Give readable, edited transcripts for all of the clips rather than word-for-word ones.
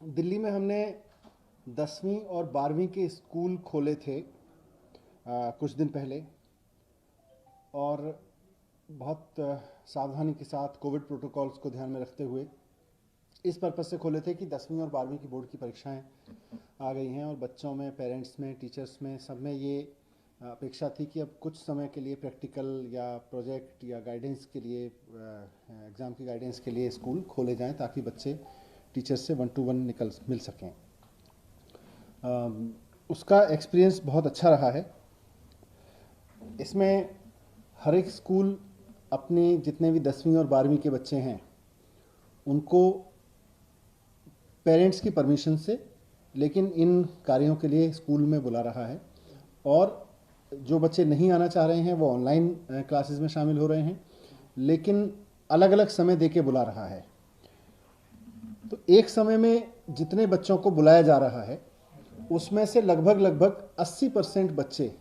दिल्ली में हमने 10वीं और 12वीं के स्कूल खोले थे कुछ दिन पहले। और बहुत सावधानी के साथ कोविड प्रोटोकॉल्स को ध्यान में रखते हुए इस पर्पज़ से खोले थे कि 10वीं और 12वीं की बोर्ड की परीक्षाएं आ गई हैं और बच्चों में, पेरेंट्स में, टीचर्स में, सब में ये अपेक्षा थी कि अब कुछ समय के लिए प्रैक्टिकल या प्रोजेक्ट या गाइडेंस के लिए, एग्ज़ाम की गाइडेंस के लिए स्कूल खोले जाएं ताकि बच्चे टीचर्स से 1-to-1 मिल सकें। उसका एक्सपीरियंस बहुत अच्छा रहा है। इसमें हर एक स्कूल अपने जितने भी 10वीं और 12वीं के बच्चे हैं उनको पेरेंट्स की परमिशन से, लेकिन इन कार्यों के लिए स्कूल में बुला रहा है। और जो बच्चे नहीं आना चाह रहे हैं वो ऑनलाइन क्लासेस में शामिल हो रहे हैं, लेकिन अलग अलग समय दे के बुला रहा है। तो एक समय में जितने बच्चों को बुलाया जा रहा है उसमें से लगभग 80% बच्चे,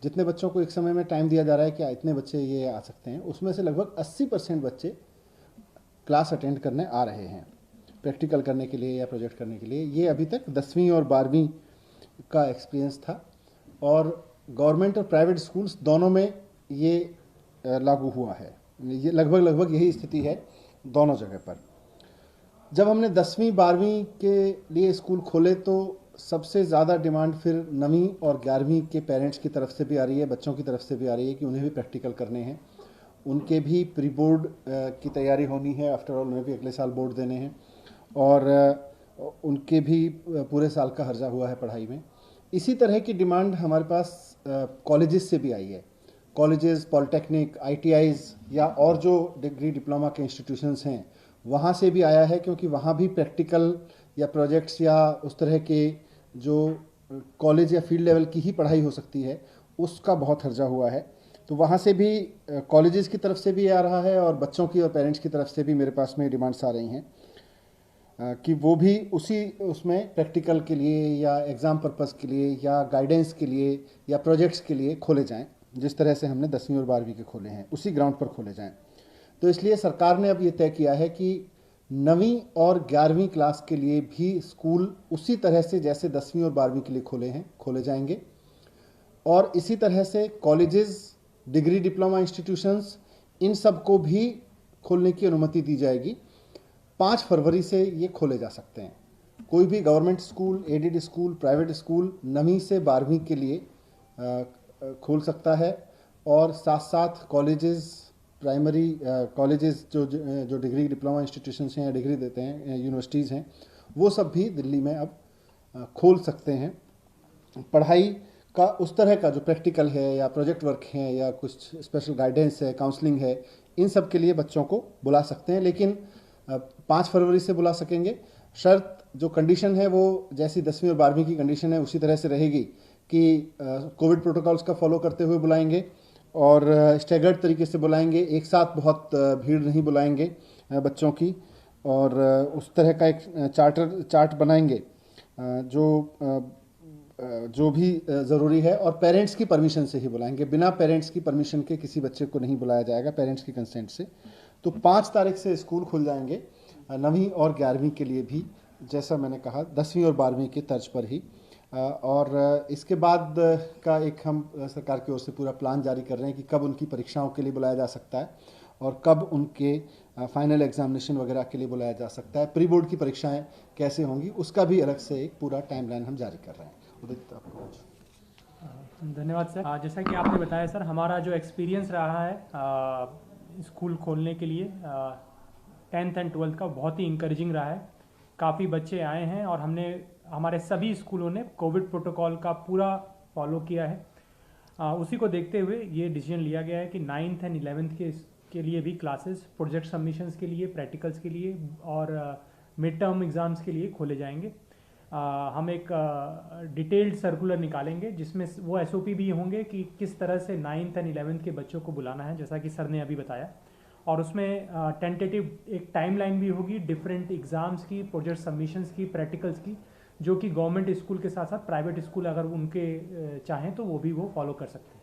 जितने बच्चों को एक समय में टाइम दिया जा रहा है कि इतने बच्चे ये आ सकते हैं, उसमें से लगभग 80% बच्चे क्लास अटेंड करने आ रहे हैं प्रैक्टिकल करने के लिए या प्रोजेक्ट करने के लिए। ये अभी तक 10वीं और 12वीं का एक्सपीरियंस था और गवर्नमेंट और प्राइवेट स्कूल्स दोनों में ये लागू हुआ है। ये लगभग यही स्थिति है दोनों जगह पर। जब हमने 10वीं 12वीं के लिए स्कूल खोले तो सबसे ज़्यादा डिमांड फिर 9वीं और 11वीं के पेरेंट्स की तरफ से भी आ रही है, बच्चों की तरफ से भी आ रही है कि उन्हें भी प्रैक्टिकल करने हैं, उनके भी प्री बोर्ड की तैयारी होनी है। आफ्टर ऑल उन्हें भी अगले साल बोर्ड देने हैं और उनके भी पूरे साल का हर्जा हुआ है पढ़ाई में। इसी तरह की डिमांड हमारे पास कॉलेजेस से भी आई है। कॉलेजेस, पॉलिटेक्निक, ITIs या और जो डिग्री डिप्लोमा के इंस्टीट्यूशंस हैं वहाँ से भी आया है, क्योंकि वहाँ भी प्रैक्टिकल या प्रोजेक्ट्स या उस तरह के जो कॉलेज या फील्ड लेवल की ही पढ़ाई हो सकती है उसका बहुत हर्जा हुआ है। तो वहाँ से भी कॉलेजेस की तरफ से भी आ रहा है और बच्चों की और पेरेंट्स की तरफ से भी मेरे पास में डिमांड्स आ रही हैं कि वो भी उसमें प्रैक्टिकल के लिए या एग्ज़ाम पर्पज़ के लिए या गाइडेंस के लिए या प्रोजेक्ट्स के लिए खोले जाएं। जिस तरह से हमने 10वीं और 12वीं के खोले हैं उसी ग्राउंड पर खोले जाएं। तो इसलिए सरकार ने अब ये तय किया है कि 9वीं और 11वीं क्लास के लिए भी स्कूल उसी तरह से जैसे 10वीं और 12वीं के लिए खोले जाएंगे। और इसी तरह से कॉलेजेस, डिग्री डिप्लोमा इंस्टीट्यूशंस, इन सब को भी खोलने की अनुमति दी जाएगी। 5 फरवरी से ये खोले जा सकते हैं। कोई भी government school, aided school, private school 9वीं से 12वीं के लिए खोल सकता है। और साथ साथ कॉलेजेस, प्राइमरी कॉलेजेस जो डिग्री डिप्लोमा इंस्टीट्यूशंस हैं या डिग्री देते हैं, यूनिवर्सिटीज़ हैं, वो सब भी दिल्ली में अब खोल सकते हैं। पढ़ाई का उस तरह का जो प्रैक्टिकल है या प्रोजेक्ट वर्क है या कुछ स्पेशल गाइडेंस है, काउंसलिंग है, इन सब के लिए बच्चों को बुला सकते हैं, लेकिन 5 फरवरी से बुला सकेंगे। शर्त, जो कंडीशन है वो जैसी 10वीं और 12वीं की कंडीशन है उसी तरह से रहेगी कि कोविड प्रोटोकॉल्स का फॉलो करते हुए बुलाएंगे और स्टैगर्ड तरीके से बुलाएंगे। एक साथ बहुत भीड़ नहीं बुलाएंगे बच्चों की, और उस तरह का एक चार्ट बनाएंगे जो भी ज़रूरी है। और पेरेंट्स की परमिशन से ही बुलाएंगे, बिना पेरेंट्स की परमिशन के किसी बच्चे को नहीं बुलाया जाएगा, पेरेंट्स की कंसेंट से। तो 5 तारीख से स्कूल खुल जाएंगे 9वीं और 11वीं के लिए भी, जैसा मैंने कहा 10वीं और 12वीं की तर्ज पर ही। और इसके बाद का एक हम सरकार की ओर से पूरा प्लान जारी कर रहे हैं कि कब उनकी परीक्षाओं के लिए बुलाया जा सकता है और कब उनके फाइनल एग्जामिनेशन वगैरह के लिए बुलाया जा सकता है। प्री बोर्ड की परीक्षाएं कैसे होंगी उसका भी अलग से एक पूरा टाइमलाइन हम जारी कर रहे हैं। उदित, आपको। धन्यवाद सर। जैसा कि आपने बताया सर, हमारा जो एक्सपीरियंस रहा है स्कूल खोलने के लिए 10th एंड 12th का, बहुत ही इंकरेजिंग रहा है। काफ़ी बच्चे आए हैं और हमारे सभी स्कूलों ने कोविड प्रोटोकॉल का पूरा फॉलो किया है। उसी को देखते हुए ये डिसीजन लिया गया है कि 9th एंड 11th के लिए भी क्लासेस प्रोजेक्ट सबमिशंस के लिए, प्रैक्टिकल्स के लिए और मिड टर्म एग्ज़ाम्स के लिए खोले जाएंगे। हम एक डिटेल्ड सर्कुलर निकालेंगे जिसमें वो SOP भी होंगे कि किस तरह से 9th एंड 11th के बच्चों को बुलाना है, जैसा कि सर ने अभी बताया। और उसमें टेंटेटिव एक टाइमलाइन भी होगी डिफरेंट एग्ज़ाम्स की, प्रोजेक्ट सबमिशंस की, प्रैक्टिकल्स की, जो कि गवर्नमेंट स्कूल के साथ साथ प्राइवेट स्कूल अगर उनके चाहें तो वो भी फॉलो कर सकते हैं।